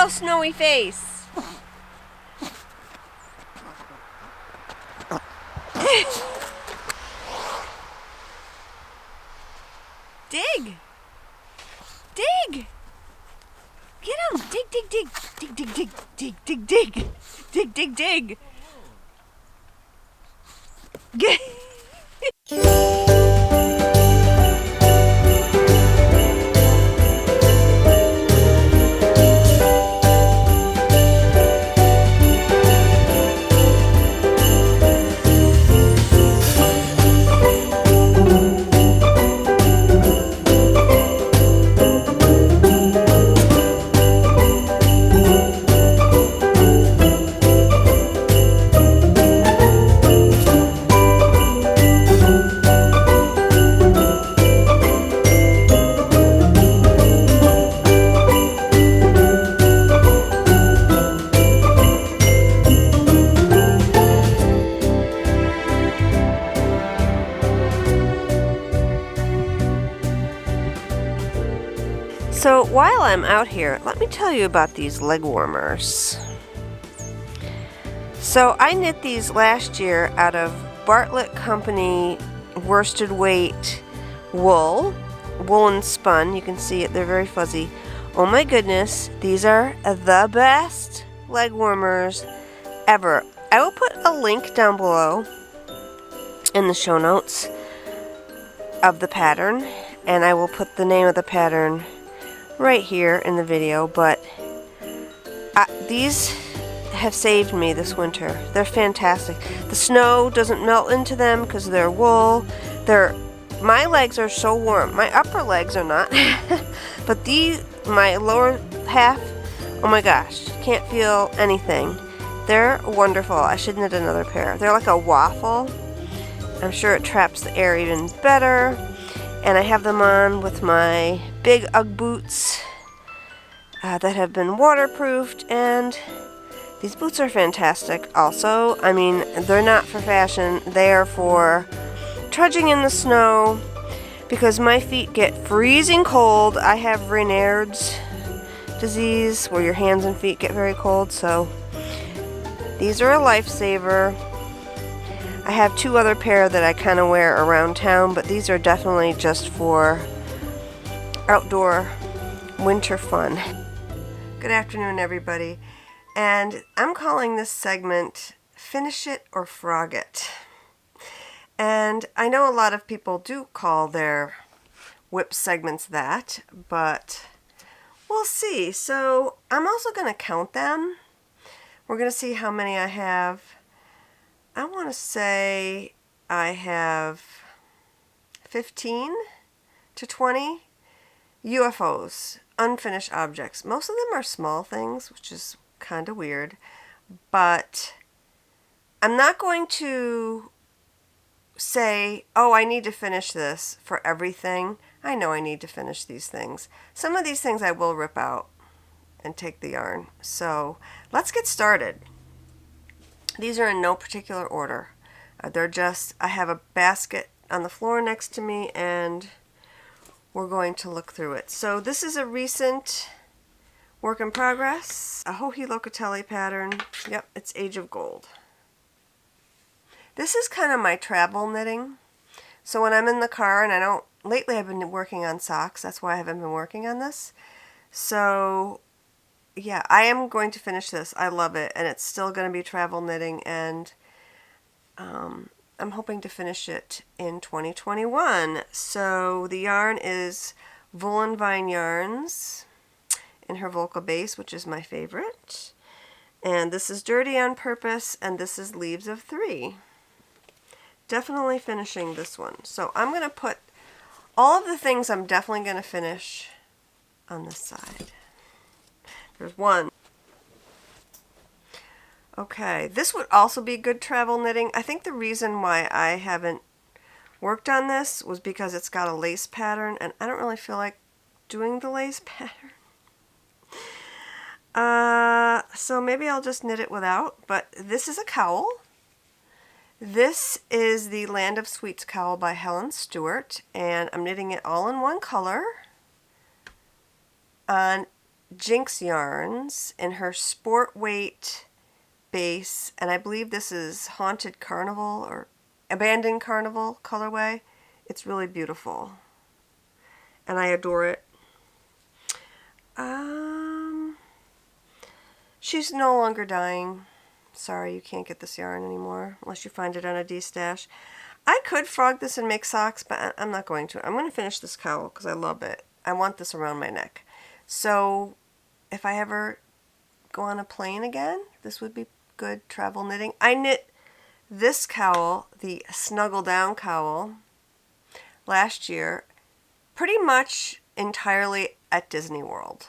little snowy face. Dig! Dig! Get him! Dig, dig, dig! Dig, dig, dig! Dig, dig, dig! Dig, dig, dig! Get... So while I'm out here, let me tell you about these Legwarmers. So I knit these last year out of Bartlett Company worsted weight wool, woolen spun. You can see it, they're very fuzzy. Oh my goodness, these are the best Legwarmers ever. I will put a link down below in the show notes of the pattern, and I will put the name of the pattern right here in the video, but these have saved me this winter. They're fantastic. The snow doesn't melt into them because they're wool. My legs are so warm. My upper legs are not, but my lower half, oh my gosh, can't feel anything. They're wonderful. I should knit another pair. They're like a waffle. I'm sure it traps the air even better. And I have them on with my big Ugg boots that have been waterproofed, and these boots are fantastic also. I mean, they're not for fashion, they are for trudging in the snow because my feet get freezing cold. I have Raynaud's disease where your hands and feet get very cold, so these are a lifesaver. I have two other pair that I kind of wear around town, but these are definitely just for outdoor winter fun. Good afternoon, everybody, and I'm calling this segment Finish It or Frog It. And I know a lot of people do call their whip segments that, but we'll see. So I'm also going to count them. We're going to see how many I have. I want to say I have 15 to 20 UFOs, unfinished objects. Most of them are small things, which is kind of weird, but I'm not going to say, oh, I need to finish this for everything. I know I need to finish these things. Some of these things I will rip out and take the yarn. So let's get started. These are in no particular order. They're just, I have a basket on the floor next to me, and we're going to look through it. So this is a recent work in progress, a Hohi Locatelli pattern. Yep, it's Age of Gold. This is kind of my travel knitting. So when I'm in the car, and lately I've been working on socks, that's why I haven't been working on this. So yeah, I am going to finish this. I love it, and it's still going to be travel knitting, and I'm hoping to finish it in 2021. So the yarn is Woolen Vine Yarns in her Volca base, which is my favorite. And this is Dirty on Purpose, and this is Leaves of 3. Definitely finishing this one. So I'm going to put all of the things I'm definitely going to finish on this side. There's one. Okay, this would also be good travel knitting. I think the reason why I haven't worked on this was because it's got a lace pattern, and I don't really feel like doing the lace pattern. So maybe I'll just knit it without, but this is a cowl. This is the Land of Sweets cowl by Helen Stewart, and I'm knitting it all in one color on Jinx yarns in her sport weight base, and I believe this is Haunted Carnival or Abandoned Carnival colorway. It's really beautiful, and I adore it. She's no longer dying. Sorry, you can't get this yarn anymore unless you find it on a D-stash. I could frog this and make socks, but I'm not going to. I'm going to finish this cowl because I love it. I want this around my neck. So if I ever go on a plane again, this would be good travel knitting. I knit this cowl, the Snuggle Down cowl, last year, pretty much entirely at Disney World.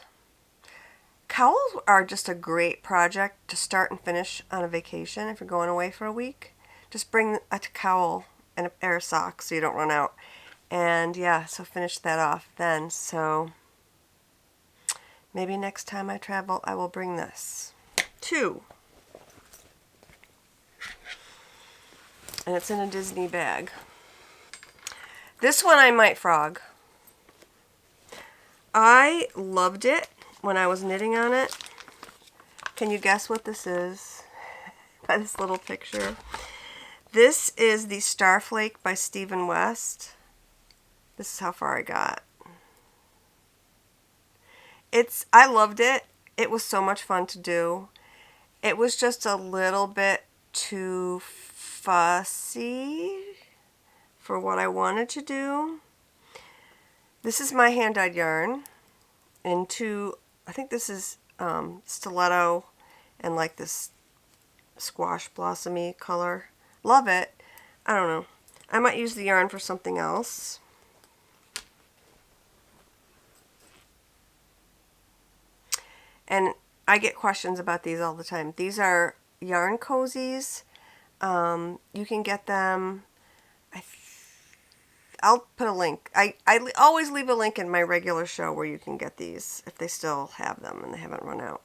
Cowls are just a great project to start and finish on a vacation if you're going away for a week. Just bring a cowl and a pair of socks so you don't run out. And yeah, so finish that off then. So maybe next time I travel, I will bring this. 2. And it's in a Disney bag. This one I might frog. I loved it when I was knitting on it. Can you guess what this is? By this little picture. This is the Starflake by Stephen West. This is how far I got. I loved it. It was so much fun to do. It was just a little bit too fussy for what I wanted to do. This is my hand-dyed yarn in 2, I think this is stiletto and like this squash blossomy color. Love it. I don't know. I might use the yarn for something else. And I get questions about these all the time. These are yarn cozies. You can get them. I'll put a link. I always leave a link in my regular show where you can get these if they still have them and they haven't run out.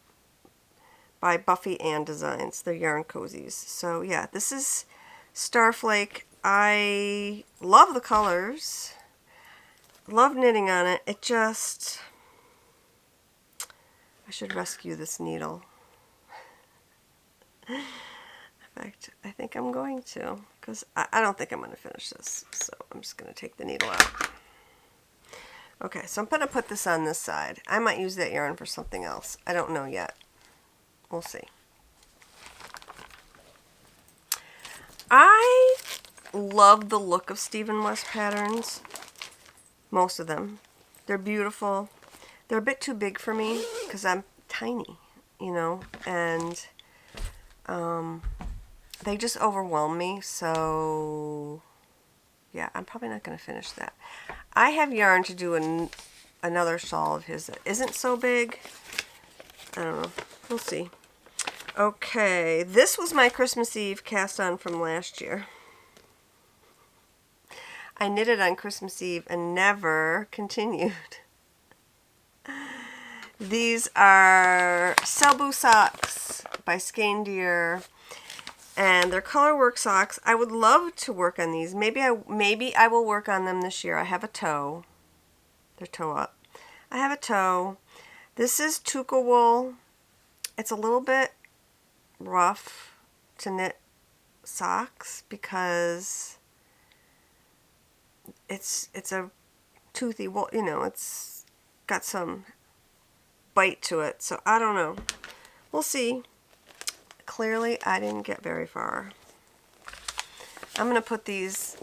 By Buffy Ann Designs. They're yarn cozies. So yeah, this is Starflake. I love the colors. Love knitting on it. It just... I should rescue this needle. In fact, I think I'm going to, because I don't think I'm going to finish this, so I'm just going to take the needle out. Okay, so I'm going to put this on this side. I might use that yarn for something else. I don't know yet. We'll see. I love the look of Stephen West patterns. Most of them. They're beautiful. They're a bit too big for me because I'm tiny, you know, and they just overwhelm me. So yeah, I'm probably not going to finish that. I have yarn to do another shawl of his that isn't so big. I don't know. We'll see. Okay, this was my Christmas Eve cast on from last year. I knitted on Christmas Eve and never continued. These are Selbu socks by Skandir, and they're colorwork socks. I would love to work on these. Maybe I will work on them this year. I have a toe. They're toe up. I have a toe. This is Tuca wool. It's a little bit rough to knit socks because it's a toothy wool. You know, it's got some bite to it, so I don't know. We'll see. Clearly, I didn't get very far. I'm gonna put these.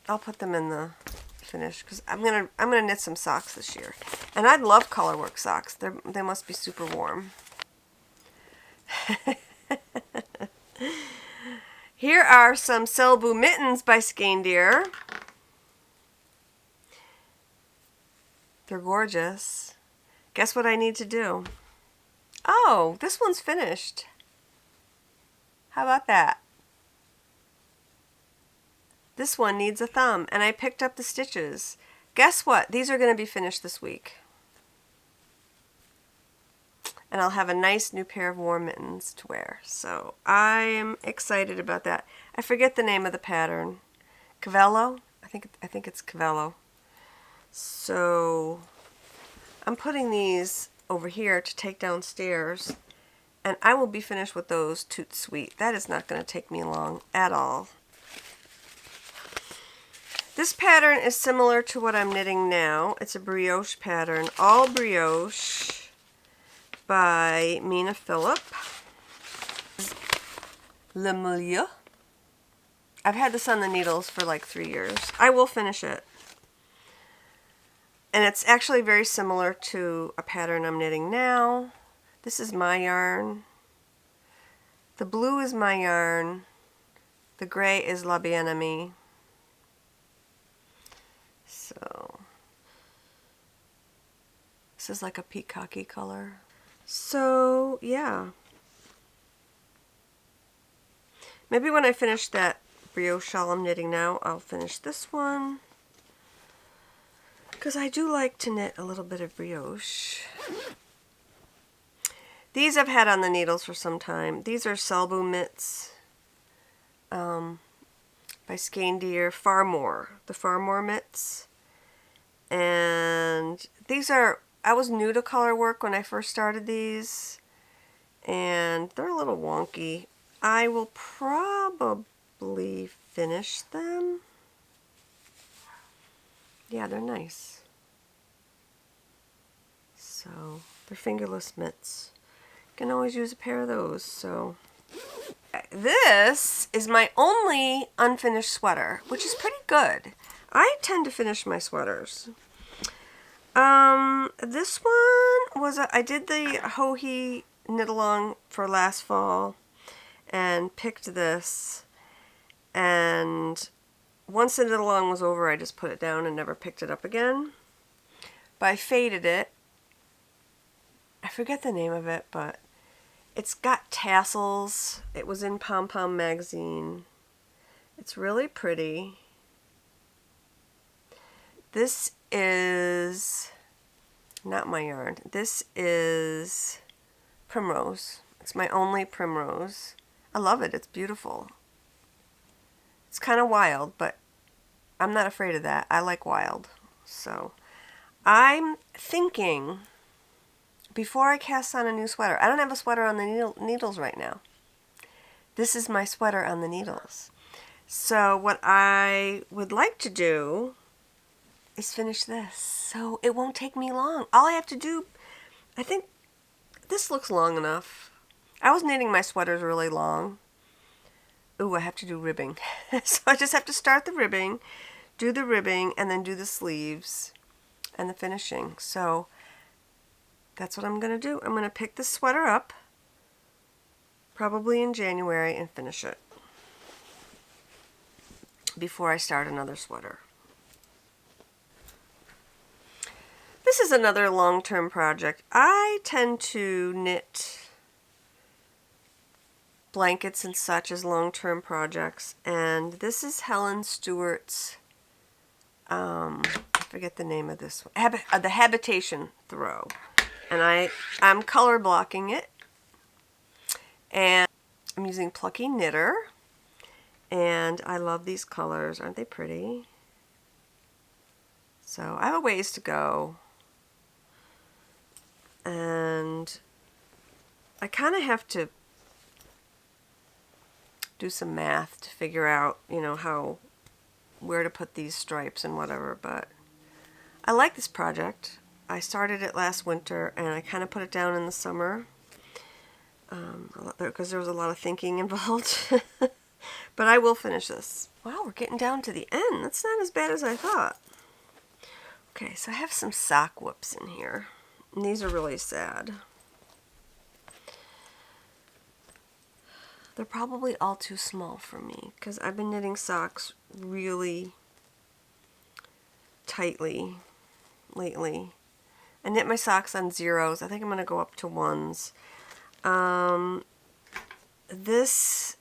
I'll put them in the finish because I'm gonna knit some socks this year, and I love colorwork socks. They must be super warm. Here are some Selbu mittens by Skandir. They're gorgeous. Guess what I need to do? Oh, this one's finished. How about that? This one needs a thumb, and I picked up the stitches. Guess what? These are going to be finished this week. And I'll have a nice new pair of warm mittens to wear. So I'm excited about that. I forget the name of the pattern. Cavello? I think it's Cavello. So I'm putting these over here to take downstairs, and I will be finished with those toot sweet. That is not going to take me long at all. This pattern is similar to what I'm knitting now. It's a brioche pattern, all brioche, by Mina Phillip. Le Milieu. I've had this on the needles for like 3 years. I will finish it. And it's actually very similar to a pattern I'm knitting now. This is my yarn. The blue is my yarn. The gray is La Bien-Aimée. So, this is like a peacocky color. So, yeah. Maybe when I finish that brioche shawl I'm knitting now, I'll finish this one. Because I do like to knit a little bit of brioche. These I've had on the needles for some time. These are Selbu mitts by Skandir Farmore. The Farmore mitts. And these are, I was new to color work when I first started these. And they're a little wonky. I will probably finish them. Yeah, they're nice. So, they're fingerless mitts. Can always use a pair of those, so. This is my only unfinished sweater, which is pretty good. I tend to finish my sweaters. This one was, I did the Hohi knit along for last fall and picked this, and once the knit along was over, I just put it down and never picked it up again. But I faded it. I forget the name of it, but it's got tassels. It was in Pom Pom magazine. It's really pretty. This is not my yarn. This is Primrose. It's my only Primrose. I love it. It's beautiful. It's kind of wild, but I'm not afraid of that. I like wild. So I'm thinking, before I cast on a new sweater, I don't have a sweater on the needles right now. This is my sweater on the needles. So what I would like to do is finish this. So it won't take me long. All I have to do, I think this looks long enough. I was knitting my sweaters really long. Ooh, I have to do ribbing. So I just have to start the ribbing, do the ribbing, and then do the sleeves and the finishing. So that's what I'm going to do. I'm going to pick this sweater up, probably in January, and finish it before I start another sweater. This is another long-term project. I tend to knit blankets and such as long-term projects, and this is Helen Stewart's, I forget the name of this one, the Habitation Throw, and I'm color blocking it, and I'm using Plucky Knitter, and I love these colors. Aren't they pretty? So I have a ways to go, and I kind of have to do some math to figure out, you know, where to put these stripes and whatever, but I like this project. I started it last winter, and I kind of put it down in the summer because there was a lot of thinking involved. But I will finish this. Wow, we're getting down to the end. That's not as bad as I thought. Okay, so I have some sock whoops in here, and these are really sad. They're probably all too small for me because I've been knitting socks really tightly lately. I knit my socks on zeros. I think I'm going to go up to ones. This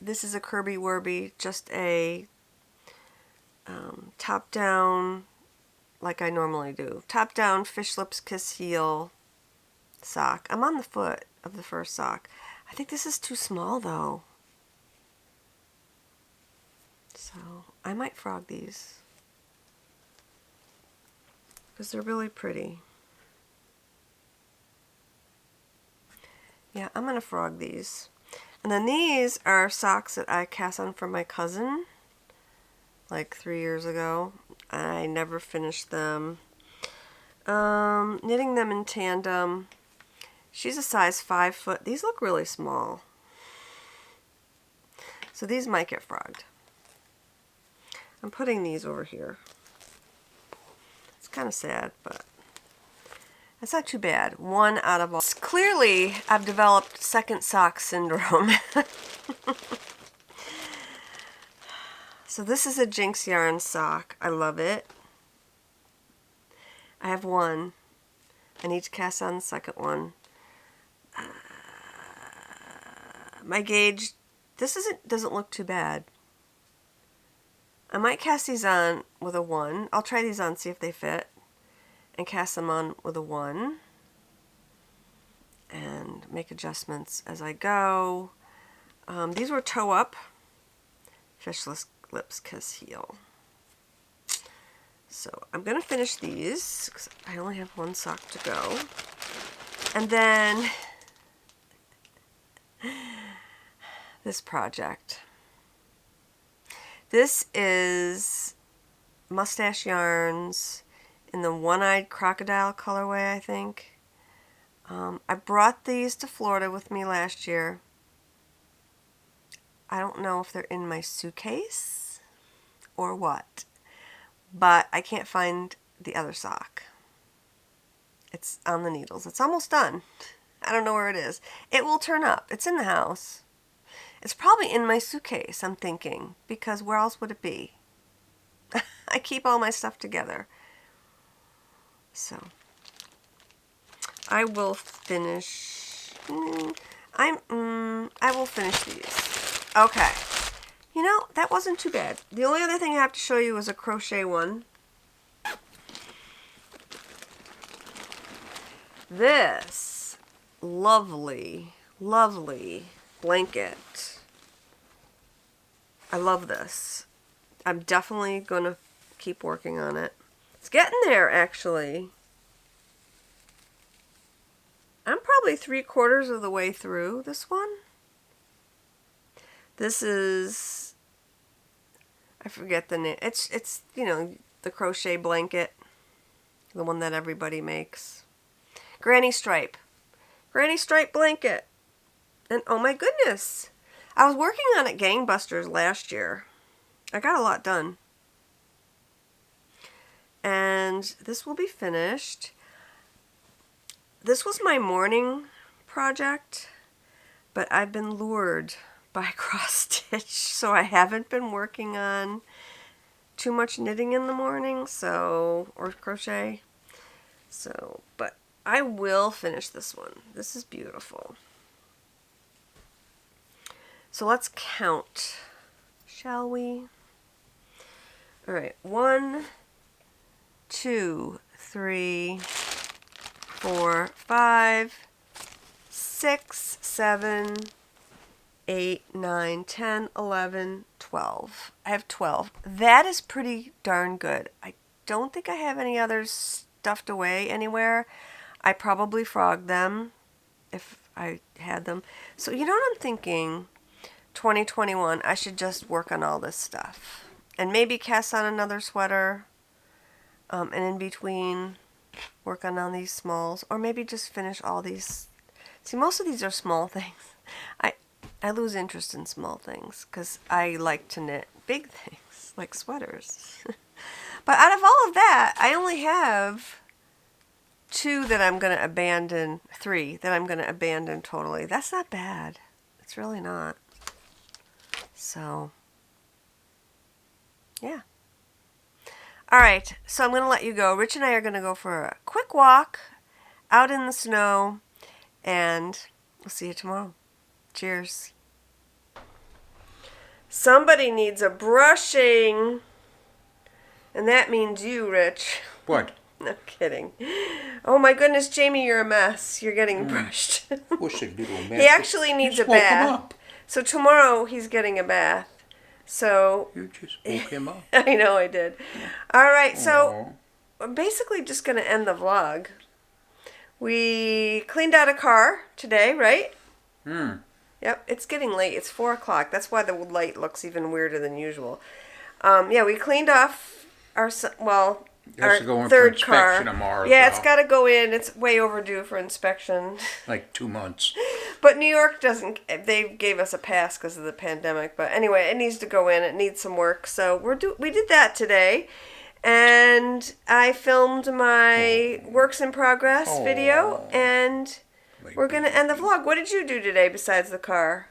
is a Kirby Werby, just a top down, like I normally do. Top down fish lips kiss heel sock. I'm on the foot of the first sock. I think this is too small though. So I might frog these because they're really pretty. Yeah, I'm going to frog these. And then these are socks that I cast on for my cousin like 3 years ago. I never finished them. Knitting them in tandem. She's a size 5 foot. These look really small. So these might get frogged. I'm putting these over here. It's kind of sad, but that's not too bad. One out of all. Clearly, I've developed second sock syndrome. So this is a Jinx yarn sock. I love it. I have one. I need to cast on the second one. My gauge, doesn't look too bad. I might cast these on with a 1. I'll try these on, see if they fit. And cast them on with a 1. And make adjustments as I go. These were toe up. Fishless lips kiss heel. So I'm going to finish these because I only have one sock to go. And then this project. This is Mustache Yarns in the One-Eyed Crocodile colorway, I think. I brought these to Florida with me last year. I don't know if they're in my suitcase or what, but I can't find the other sock. It's on the needles. It's almost done. I don't know where it is. It will turn up. It's in the house. It's probably in my suitcase, I'm thinking, because where else would it be? I keep all my stuff together. So, I will finish. I will finish these. Okay. You know, that wasn't too bad. The only other thing I have to show you is a crochet one. This lovely, lovely blanket. I love this. I'm definitely going to keep working on it. It's getting there, actually. I'm probably 3/4 of the way through this one. This is, I forget the name. It's you know, the crochet blanket, the one that everybody makes. Granny stripe blanket. And oh my goodness, I was working on it gangbusters last year. I got a lot done. And this will be finished. This was my morning project, but I've been lured by cross stitch, so I haven't been working on too much knitting in the morning, so, or crochet. So, but I will finish this one. This is beautiful. So let's count, shall we? All right, 1, 2, 3, 4, 5, 6, 7, 8, 9, 10, 11, 12. I have 12. That is pretty darn good. I don't think I have any others stuffed away anywhere. I probably frogged them if I had them. So you know what I'm thinking? 2021, I should just work on all this stuff. And maybe cast on another sweater. And in between, work on these smalls. Or maybe just finish all these. See, most of these are small things. I lose interest in small things because I like to knit big things, like sweaters. But out of all of that, I only have 2 that I'm going to abandon, 3 that I'm going to abandon totally. That's not bad. It's really not. So, yeah. All right, so I'm going to let you go. Rich and I are going to go for a quick walk out in the snow, and we'll see you tomorrow. Cheers. Somebody needs a brushing, and that means you, Rich. What? No kidding. Oh my goodness, Jamie, you're a mess. You're getting brushed. What's a little mess? He actually needs a Just woke him bath. up. So tomorrow he's getting a bath. So You just woke him up. I know I did. All right, so I'm basically just going to end the vlog. We cleaned out a car today, right? Yep, it's getting late. It's 4 o'clock. That's why the light looks even weirder than usual. Yeah, we cleaned off our Has to go in for third inspection car. tomorrow, Yeah, it's so. got to go in. It's way overdue for inspection. Like 2 months. But New York doesn't. They gave us a pass because of the pandemic. But anyway, it needs to go in. It needs some work. So we did that today, and I filmed my works in progress video, and we're gonna end the vlog. What did you do today besides the car?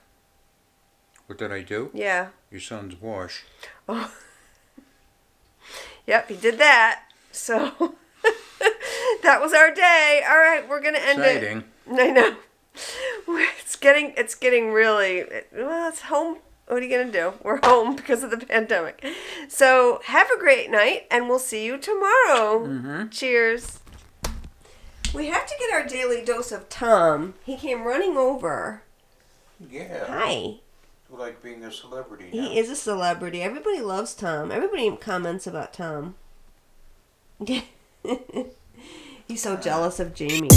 What did I do? Yeah. Your son's wash. Oh. Yep, he did that. So that was our day. All right, we're gonna end Exciting. it. I know. It's getting really. Well, it's home. What are you gonna do? We're home because of the pandemic. So have a great night, and we'll see you tomorrow. Cheers. We have to get our daily dose of Tom. He came running over. Yeah. Hi. Like being a celebrity now. He is a celebrity. Everybody loves Tom. Everybody comments about Tom. He's so jealous of Jamie.